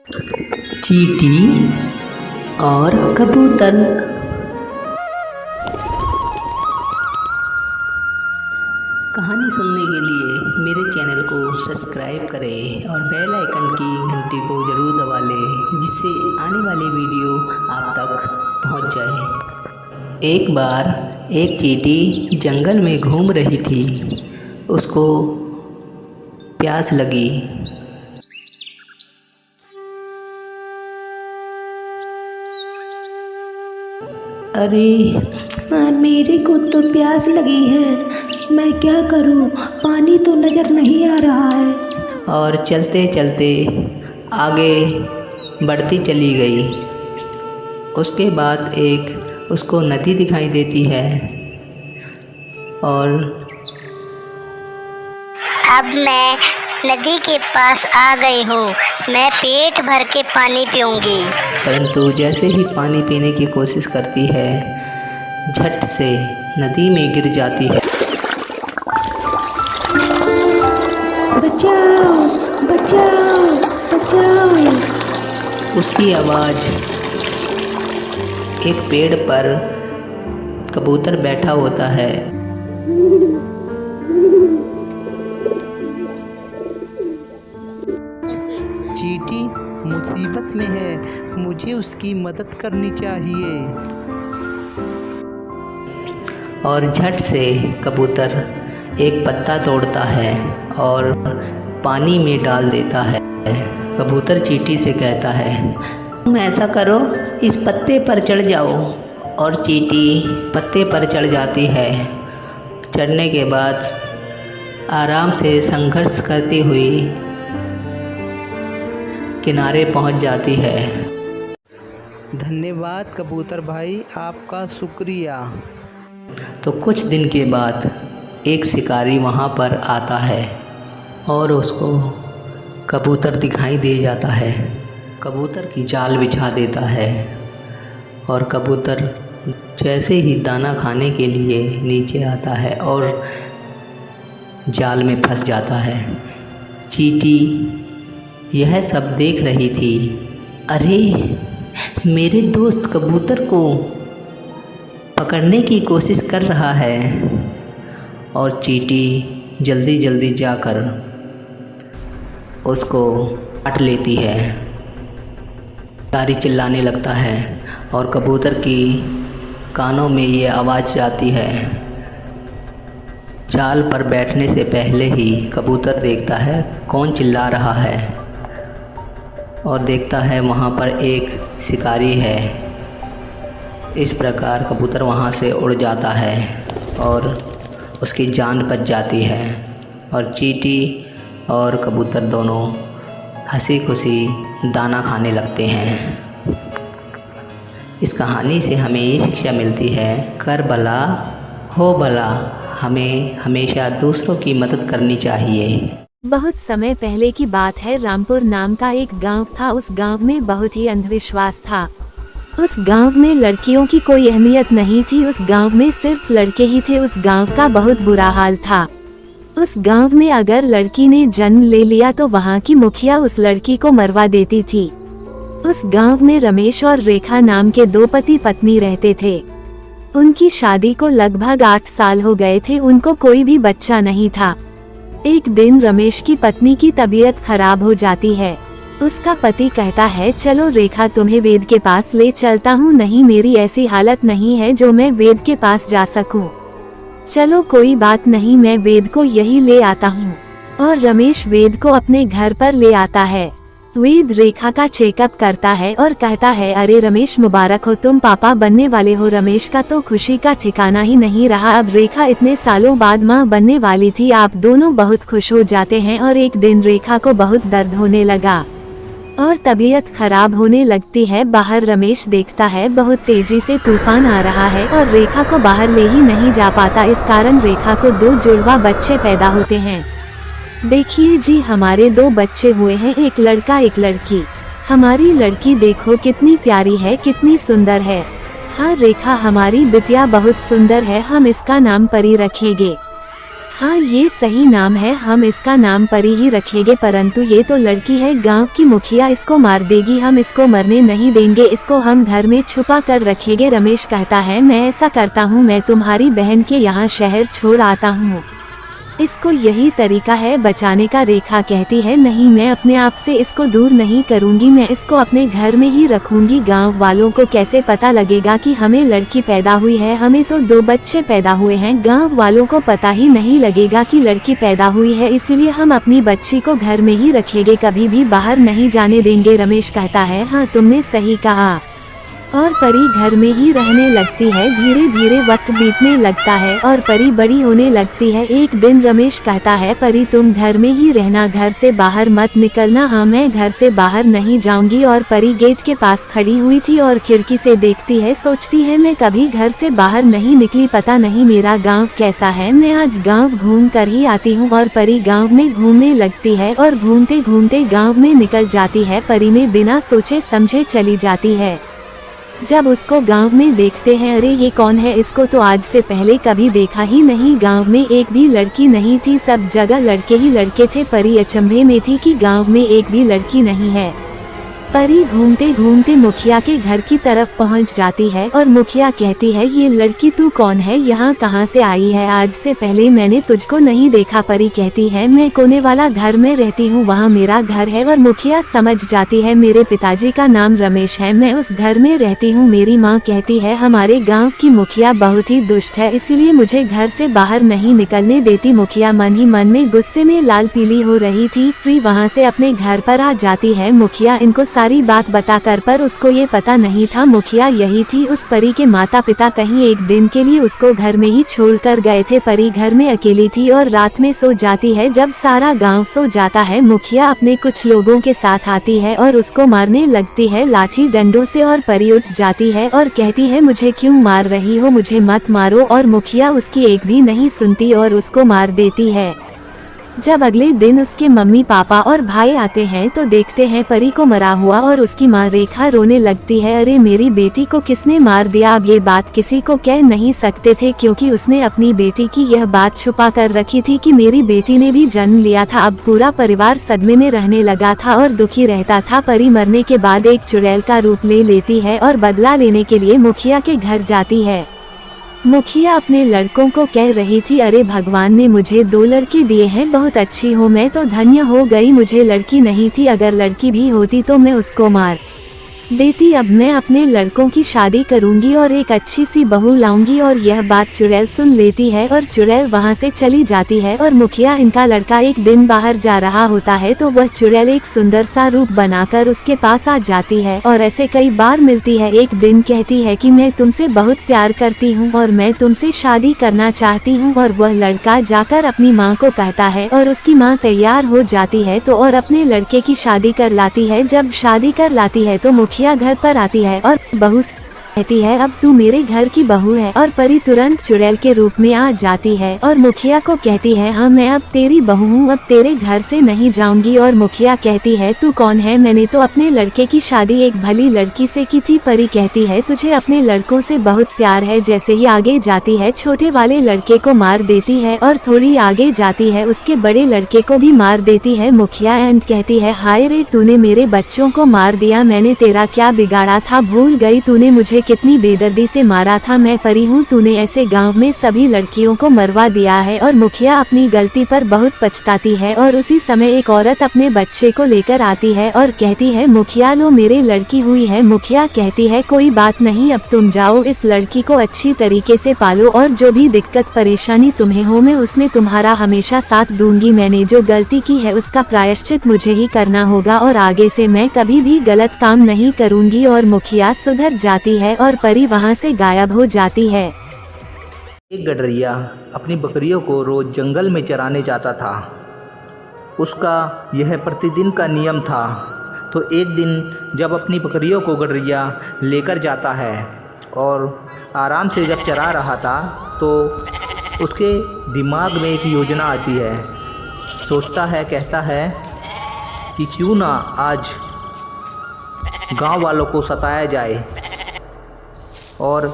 चींटी और कबूतर। कहानी सुनने के लिए मेरे चैनल को सब्सक्राइब करें और बेल आइकन की घंटी को ज़रूर दबा लें, जिससे आने वाली वीडियो आप तक पहुंच जाए। एक बार एक चींटी जंगल में घूम रही थी। उसको प्यास लगी। अरे मेरे को तो प्यास लगी है, मैं क्या करूं? पानी तो नज़र नहीं आ रहा है। और चलते चलते आगे बढ़ती चली गई। उसके बाद एक उसको नदी दिखाई देती है और अब मैं नदी के पास आ गई हूँ। मैं पेट भर के पानी पीऊँगी। परंतु जैसे ही पानी पीने की कोशिश करती है, झट से नदी में गिर जाती है। बचाओ बचाओ बचाओ। उसकी आवाज़ एक पेड़ पर कबूतर बैठा होता है। चींटी मुसीबत में है, मुझे उसकी मदद करनी चाहिए। और झट से कबूतर एक पत्ता तोड़ता है और पानी में डाल देता है। कबूतर चींटी से कहता है, तुम ऐसा करो, इस पत्ते पर चढ़ जाओ। और चींटी पत्ते पर चढ़ जाती है। चढ़ने के बाद आराम से संघर्ष करती हुई किनारे पहुंच जाती है। धन्यवाद कबूतर भाई, आपका शुक्रिया। तो कुछ दिन के बाद एक शिकारी वहां पर आता है और उसको कबूतर दिखाई दे जाता है। कबूतर की जाल बिछा देता है और कबूतर जैसे ही दाना खाने के लिए नीचे आता है और जाल में फंस जाता है। चींटी यह सब देख रही थी। अरे मेरे दोस्त कबूतर को पकड़ने की कोशिश कर रहा है। और चींटी जल्दी जल्दी जाकर उसको काट लेती है। शिकारी चिल्लाने लगता है और कबूतर की कानों में ये आवाज़ जाती है। जाल पर बैठने से पहले ही कबूतर देखता है कौन चिल्ला रहा है और देखता है वहाँ पर एक शिकारी है। इस प्रकार कबूतर वहाँ से उड़ जाता है और उसकी जान बच जाती है। और चींटी और कबूतर दोनों हंसी खुशी दाना खाने लगते हैं। इस कहानी से हमें ये शिक्षा मिलती है, कर भला हो भला। हमें हमेशा दूसरों की मदद करनी चाहिए। बहुत समय पहले की बात है। रामपुर नाम का एक गांव था। उस गांव में बहुत ही अंधविश्वास था। उस गांव में लड़कियों की कोई अहमियत नहीं थी। उस गांव में सिर्फ लड़के ही थे। उस गांव का बहुत बुरा हाल था। उस गांव में अगर लड़की ने जन्म ले लिया तो वहां की मुखिया उस लड़की को मरवा देती थी। उस गांव में रमेश और रेखा नाम के दो पति पत्नी रहते थे। उनकी शादी को लगभग 8 साल हो गए थे। उनको कोई भी बच्चा नहीं था। एक दिन रमेश की पत्नी की तबीयत खराब हो जाती है। उसका पति कहता है, चलो रेखा तुम्हें वेद के पास ले चलता हूँ। नहीं, मेरी ऐसी हालत नहीं है जो मैं वेद के पास जा सकूँ। चलो कोई बात नहीं, मैं वेद को यही ले आता हूँ। और रमेश वेद को अपने घर पर ले आता है। वेद रेखा का चेकअप करता है और कहता है, अरे रमेश मुबारक हो, तुम पापा बनने वाले हो। रमेश का तो खुशी का ठिकाना ही नहीं रहा। अब रेखा इतने सालों बाद माँ बनने वाली थी। आप दोनों बहुत खुश हो जाते हैं। और एक दिन रेखा को बहुत दर्द होने लगा और तबीयत खराब होने लगती है। बाहर रमेश देखता है बहुत तेजी से तूफान आ रहा है और रेखा को बाहर ले ही नहीं जा पाता। इस कारण रेखा को 2 जुड़वा बच्चे पैदा होते हैं। देखिए जी, हमारे 2 बच्चे हुए हैं, एक लड़का एक लड़की। हमारी लड़की देखो कितनी प्यारी है, कितनी सुंदर है। हाँ रेखा, हमारी बिटिया बहुत सुंदर है। हम इसका नाम परी रखेंगे। हाँ, ये सही नाम है, हम इसका नाम परी ही रखेंगे। परंतु ये तो लड़की है, गांव की मुखिया इसको मार देगी, हम इसको मरने नहीं देंगे, इसको हम घर में छुपा कर रखेंगे। रमेश कहता है मैं ऐसा करता हूँ, मैं तुम्हारी बहन के यहाँ शहर छोड़ आता हूँ, इसको यही तरीका है बचाने का। रेखा कहती है नहीं, मैं अपने आप से इसको दूर नहीं करूँगी, मैं इसको अपने घर में ही रखूँगी। गांव वालों को कैसे पता लगेगा कि हमें लड़की पैदा हुई है? हमें तो 2 बच्चे पैदा हुए हैं, गांव वालों को पता ही नहीं लगेगा कि लड़की पैदा हुई है, इसलिए हम अपनी बच्ची को घर में ही रखेंगे, कभी भी बाहर नहीं जाने देंगे। रमेश कहता है हाँ, तुमने सही कहा। और परी घर में ही रहने लगती है। धीरे धीरे वक्त बीतने लगता है और परी बड़ी होने लगती है। एक दिन रमेश कहता है परी तुम घर में ही रहना, घर से बाहर मत निकलना। हाँ, मैं घर से बाहर नहीं जाऊंगी। और परी गेट के पास खड़ी हुई थी और खिड़की से देखती है, सोचती है मैं कभी घर से बाहर नहीं निकली, पता नहीं मेरा गाँव कैसा है, मैं आज गाँव घूम कर ही आती हूँ। और परी गाँव में घूमने लगती है और घूमते घूमते गाँव में निकल जाती है। परी में बिना सोचे समझे चली जाती है। जब उसको गांव में देखते हैं, अरे ये कौन है, इसको तो आज से पहले कभी देखा ही नहीं। गांव में एक भी लड़की नहीं थी, सब जगह लड़के ही लड़के थे। परी अचंभे में थी कि गांव में एक भी लड़की नहीं है। परी घूमते घूमते मुखिया के घर की तरफ पहुंच जाती है और मुखिया कहती है ये लड़की तू कौन है, यहाँ कहाँ से आई है, आज से पहले मैंने तुझको नहीं देखा। परी कहती है मैं कोने वाला घर में रहती हूँ, वहाँ मेरा घर है। और मुखिया समझ जाती है मेरे पिताजी का नाम रमेश है, मैं उस घर में रहती हूँ। मेरी माँ कहती है हमारे गाँव की मुखिया बहुत ही दुष्ट है, इसलिए मुझे घर से बाहर नहीं निकलने देती। मुखिया मन ही मन में गुस्से में लाल पीली हो रही थी। फिर वहाँ से अपने घर पर आ जाती है। मुखिया इनको सारी बात बताकर, पर उसको ये पता नहीं था मुखिया यही थी। उस परी के माता पिता कहीं एक दिन के लिए उसको घर में ही छोड़कर गए थे। परी घर में अकेली थी और रात में सो जाती है। जब सारा गांव सो जाता है, मुखिया अपने कुछ लोगों के साथ आती है और उसको मारने लगती है लाठी डंडों से। और परी उठ जाती है और कहती है मुझे क्यों मार रही हो, मुझे मत मारो। और मुखिया उसकी एक भी नहीं सुनती और उसको मार देती है। जब अगले दिन उसके मम्मी पापा और भाई आते हैं तो देखते हैं परी को मरा हुआ और उसकी माँ रेखा रोने लगती है, अरे मेरी बेटी को किसने मार दिया। अब ये बात किसी को कह नहीं सकते थे क्योंकि उसने अपनी बेटी की यह बात छुपा कर रखी थी कि मेरी बेटी ने भी जन्म लिया था। अब पूरा परिवार सदमे में रहने लगा था और दुखी रहता था। परी मरने के बाद एक चुड़ैल का रूप ले लेती है और बदला लेने के लिए मुखिया के घर जाती है। मुखिया अपने लड़कों को कह रही थी, अरे भगवान ने मुझे 2 लड़के दिए हैं, बहुत अच्छी हो, मैं तो धन्य हो गई। मुझे लड़की नहीं थी, अगर लड़की भी होती तो मैं उसको मार देती। अब मैं अपने लड़कों की शादी करूंगी और एक अच्छी सी बहू लाऊंगी। और यह बात चुड़ैल सुन लेती है और चुड़ैल वहां से चली जाती है। और मुखिया इनका लड़का एक दिन बाहर जा रहा होता है तो वह चुड़ैल एक सुंदर सा रूप बनाकर उसके पास आ जाती है और ऐसे कई बार मिलती है। एक दिन कहती है कि मैं तुमसे बहुत प्यार करती हूँ और मैं तुमसे शादी करना चाहती हूँ। और वह लड़का जाकर अपनी माँ को कहता है और उसकी माँ तैयार हो जाती है तो और अपने लड़के की शादी कर लाती है। जब शादी कर लाती है तो मुखिया घर पर आती है और बहू कहती है अब तू मेरे घर की बहू है। और परी तुरंत चुड़ैल के रूप में आ जाती है और मुखिया को कहती है हाँ मैं अब तेरी बहू हूँ, अब तेरे घर से नहीं जाऊंगी। और मुखिया कहती है तू कौन है, मैंने तो अपने लड़के की शादी एक भली लड़की से की थी। परी कहती है तुझे अपने लड़कों से बहुत प्यार है। जैसे ही आगे जाती है छोटे वाले लड़के को मार देती है और थोड़ी आगे जाती है उसके बड़े लड़के को भी मार देती है। मुखिया एंड कहती है हाय रे तूने मेरे बच्चों को मार दिया, मैंने तेरा क्या बिगाड़ा था, भूल गई तूने मुझे कितनी बेदर्दी से मारा था, मैं परी हूँ, तूने ऐसे गांव में सभी लड़कियों को मरवा दिया है। और मुखिया अपनी गलती पर बहुत पछताती है। और उसी समय एक औरत अपने बच्चे को लेकर आती है और कहती है मुखिया लो मेरे लड़की हुई है। मुखिया कहती है कोई बात नहीं, अब तुम जाओ, इस लड़की को अच्छी तरीके से पालो और जो भी दिक्कत परेशानी तुम्हें हो मैं उसमें तुम्हारा हमेशा साथ दूंगी। मैंने जो गलती की है उसका प्रायश्चित मुझे ही करना होगा और आगे से मैं कभी भी गलत काम नहीं करूंगी। और मुखिया सुधर जाती है और परी वहां से गायब हो जाती है। एक गडरिया अपनी बकरियों को रोज जंगल में चराने जाता था। उसका यह प्रतिदिन का नियम था। तो एक दिन जब अपनी बकरियों को गडरिया लेकर जाता है और आराम से जब चरा रहा था तो उसके दिमाग में एक योजना आती है। सोचता है, कहता है कि क्यों ना आज गांव वालों को सताया जाए। और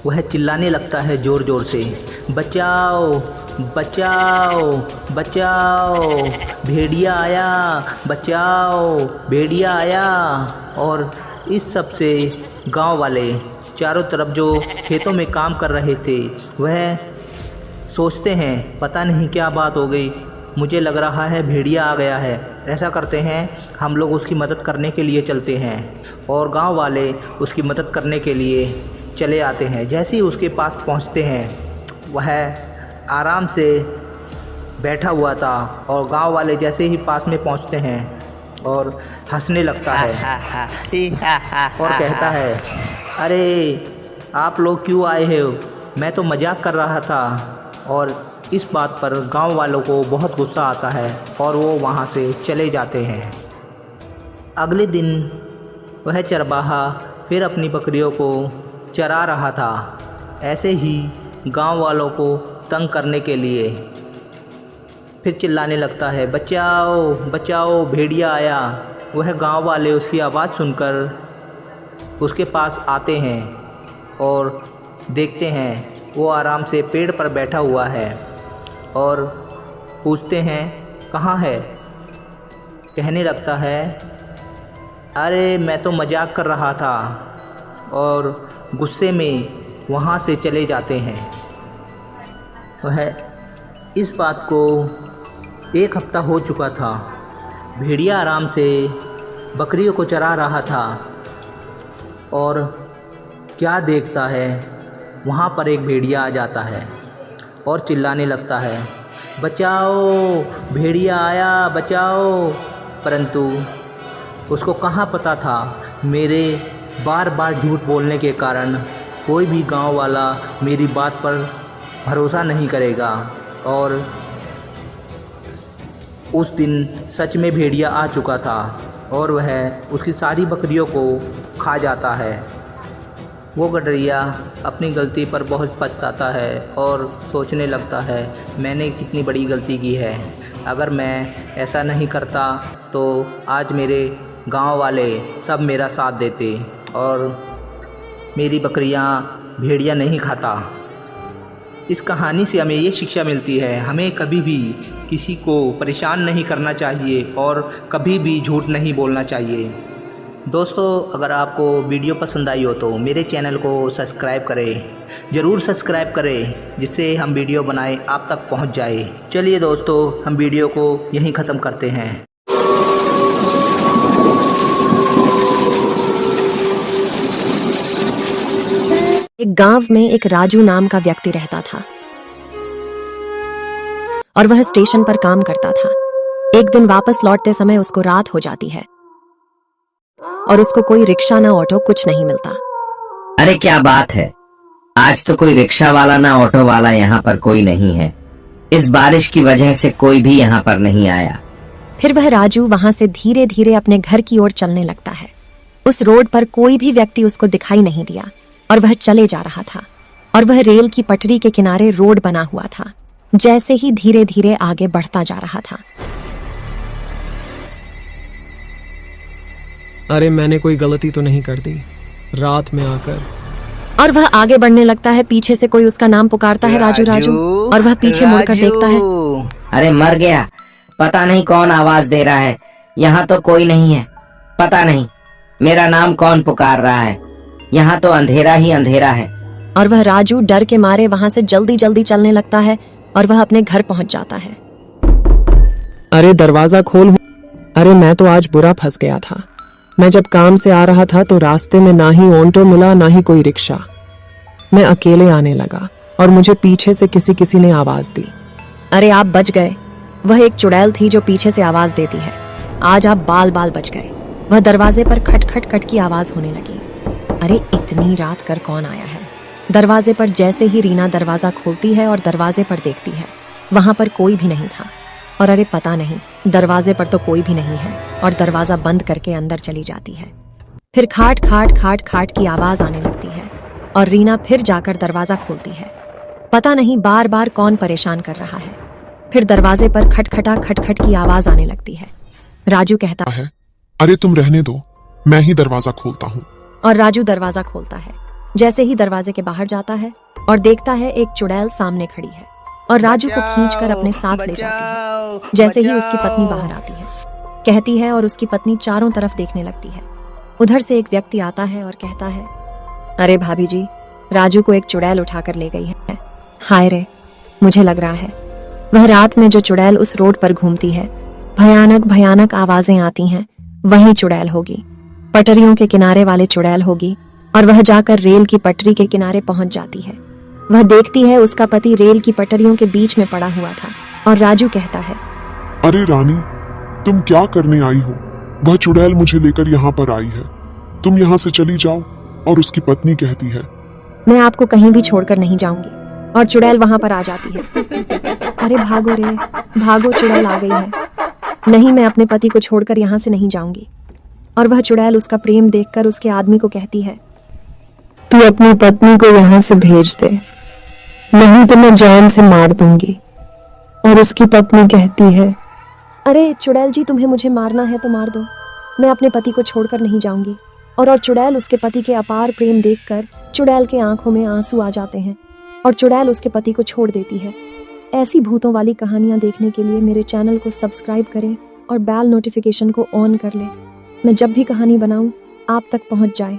वह चिल्लाने लगता है ज़ोर ज़ोर से, बचाओ बचाओ बचाओ, भेड़िया आया, बचाओ भेड़िया आया। और इस सब से गांव वाले चारों तरफ जो खेतों में काम कर रहे थे वह सोचते हैं पता नहीं क्या बात हो गई, मुझे लग रहा है भेड़िया आ गया है। ऐसा करते हैं हम लोग उसकी मदद करने के लिए चलते हैं और गांव वाले उसकी मदद करने के लिए चले आते हैं। जैसे ही उसके पास पहुंचते हैं वह आराम से बैठा हुआ था और गांव वाले जैसे ही पास में पहुंचते हैं और हंसने लगता है और कहता है, अरे आप लोग क्यों आए हो, मैं तो मजाक कर रहा था। और इस बात पर गांव वालों को बहुत गुस्सा आता है और वो वहाँ से चले जाते हैं। अगले दिन वह चरवाहा फिर अपनी बकरियों को चरा रहा था, ऐसे ही गांव वालों को तंग करने के लिए। फिर चिल्लाने लगता है, बचाओ बचाओ भेड़िया आया। वह गांव वाले उसकी आवाज़ सुनकर उसके पास आते हैं और देखते हैं वो आराम से पेड़ पर बैठा हुआ है और पूछते हैं कहाँ है। कहने लगता है, अरे मैं तो मजाक कर रहा था, और गुस्से में वहाँ से चले जाते हैं। वह इस बात को 1 हफ्ता हो चुका था। भेड़िया आराम से बकरियों को चरा रहा था और क्या देखता है, वहाँ पर एक भेड़िया आ जाता है और चिल्लाने लगता है, बचाओ भेड़िया आया, बचाओ। परंतु उसको कहाँ पता था मेरे बार बार झूठ बोलने के कारण कोई भी गांव वाला मेरी बात पर भरोसा नहीं करेगा। और उस दिन सच में भेड़िया आ चुका था और वह उसकी सारी बकरियों को खा जाता है। वो गडरिया अपनी गलती पर बहुत पछताता है और सोचने लगता है, मैंने कितनी बड़ी गलती की है। अगर मैं ऐसा नहीं करता तो आज मेरे गांव वाले सब मेरा साथ देते और मेरी बकरियां भेड़िया नहीं खाता। इस कहानी से हमें ये शिक्षा मिलती है, हमें कभी भी किसी को परेशान नहीं करना चाहिए और कभी भी झूठ नहीं बोलना चाहिए। दोस्तों, अगर आपको वीडियो पसंद आई हो तो मेरे चैनल को सब्सक्राइब करें, ज़रूर सब्सक्राइब करें, जिससे हम वीडियो बनाए आप तक पहुंच जाए। चलिए दोस्तों, हम वीडियो को यहीं ख़त्म करते हैं। एक गांव में एक राजू नाम का व्यक्ति रहता था और वह स्टेशन पर काम करता था। एक दिन वापस लौटते समय उसको रात हो जाती है और उसको कोई रिक्शा ना ऑटो कुछ नहीं मिलता। अरे क्या बात है, आज तो कोई रिक्शा वाला ना ऑटो वाला यहाँ पर कोई नहीं है। इस बारिश की वजह से कोई भी यहाँ पर नहीं आया। फिर वह राजू वहां से धीरे धीरे अपने घर की ओर चलने लगता है। उस रोड पर कोई भी व्यक्ति उसको दिखाई नहीं दिया और वह चले जा रहा था और वह रेल की पटरी के किनारे रोड बना हुआ था। जैसे ही धीरे धीरे आगे बढ़ता जा रहा था, अरे मैंने कोई गलती तो नहीं कर दी रात में आकर। और वह आगे बढ़ने लगता है। पीछे से कोई उसका नाम पुकारता है, राजू राजू, और वह पीछे मुड़कर देखता है। अरे मर गया, पता नहीं कौन आवाज दे रहा है। यहाँ तो कोई नहीं है, पता नहीं मेरा नाम कौन पुकार रहा है। यहाँ तो अंधेरा ही अंधेरा है। और वह राजू डर के मारे वहां से जल्दी जल्दी चलने लगता है और वह अपने घर पहुंच जाता है। अरे दरवाजा खोल। अरे मैं तो आज बुरा फंस गया था। मैं जब काम से आ रहा था तो रास्ते में ना ही ऑटो मिला ना ही कोई रिक्शा। मैं अकेले आने लगा और मुझे पीछे से किसी ने आवाज दी। अरे आप बच गए। वह एक चुड़ैल थी जो पीछे से आवाज देती है। आज आप बाल बाल बच गए। वह दरवाजे पर खट खट खट की आवाज होने लगी। अरे इतनी रात कर कौन आया है। दरवाजे पर जैसे ही रीना दरवाजा खोलती है और दरवाजे पर देखती है, वहां पर कोई भी नहीं था। और अरे पता नहीं, दरवाजे पर तो कोई भी नहीं है और दरवाजा बंद करके अंदर चली जाती है। फिर खाट खाट खाट खाट की आवाज आने लगती है और रीना फिर जाकर दरवाजा खोलती है। पता नहीं बार बार कौन परेशान कर रहा है। फिर दरवाजे पर खटखटा खटखट की आवाज आने लगती है। राजू कहता है, अरे तुम रहने दो, मैं ही दरवाजा खोलता हूँ। और राजू दरवाजा खोलता है। जैसे ही दरवाजे के बाहर जाता है और देखता है एक चुड़ैल सामने खड़ी है और राजू को खींचकर अपने साथ ले जाती है। जैसे ही उसकी पत्नी बाहर आती है, कहती है और उसकी पत्नी चारों तरफ देखने लगती है। उधर से एक व्यक्ति आता है और कहता है, अरे भाभी जी, राजू को एक चुड़ैल उठाकर ले गई है। हाय रे, मुझे लग रहा है वह रात में जो चुड़ैल उस रोड पर घूमती है, भयानक भयानक आवाजें आती हैं, वही चुड़ैल होगी। पटरियों के किनारे वाले चुड़ैल होगी और वह जाकर रेल की पटरी के किनारे पहुंच जाती है। वह देखती है उसका पति रेल की पटरियों के बीच में पड़ा हुआ था और राजू कहता है, अरे रानी, तुम क्या करने आई हो? वह चुड़ैल मुझे लेकर यहाँ पर आई है, तुम यहाँ से चली जाओ। और उसकी पत्नी कहती है, मैं आपको कहीं भी छोड़कर नहीं जाऊंगी। और चुड़ैल वहां पर आ जाती है। अरे भागो रे, भागो, चुड़ैल आ गई है। नहीं, मैं अपने पति को छोड़कर यहाँ से नहीं जाऊंगी। और वह चुड़ैल उसका प्रेम देखकर उसके आदमी को कहती है, तू अपनी पत्नी को यहाँ से भेज दे, नहीं तो मैं जान से मार दूंगी। और उसकी पत्नी कहती है, अरे चुड़ैल जी, तुम्हें मुझे मारना है तो मार दो, मैं अपने पति को छोड़कर नहीं जाऊंगी। और चुड़ैल उसके पति के अपार प्रेम देखकर चुड़ैल के आंखों में आंसू आ जाते हैं और चुड़ैल उसके पति को छोड़ देती है। ऐसी भूतों वाली कहानियां देखने के लिए मेरे चैनल को सब्सक्राइब करें और बेल नोटिफिकेशन को ऑन कर लें। मैं जब भी कहानी बनाऊं आप तक पहुंच जाए।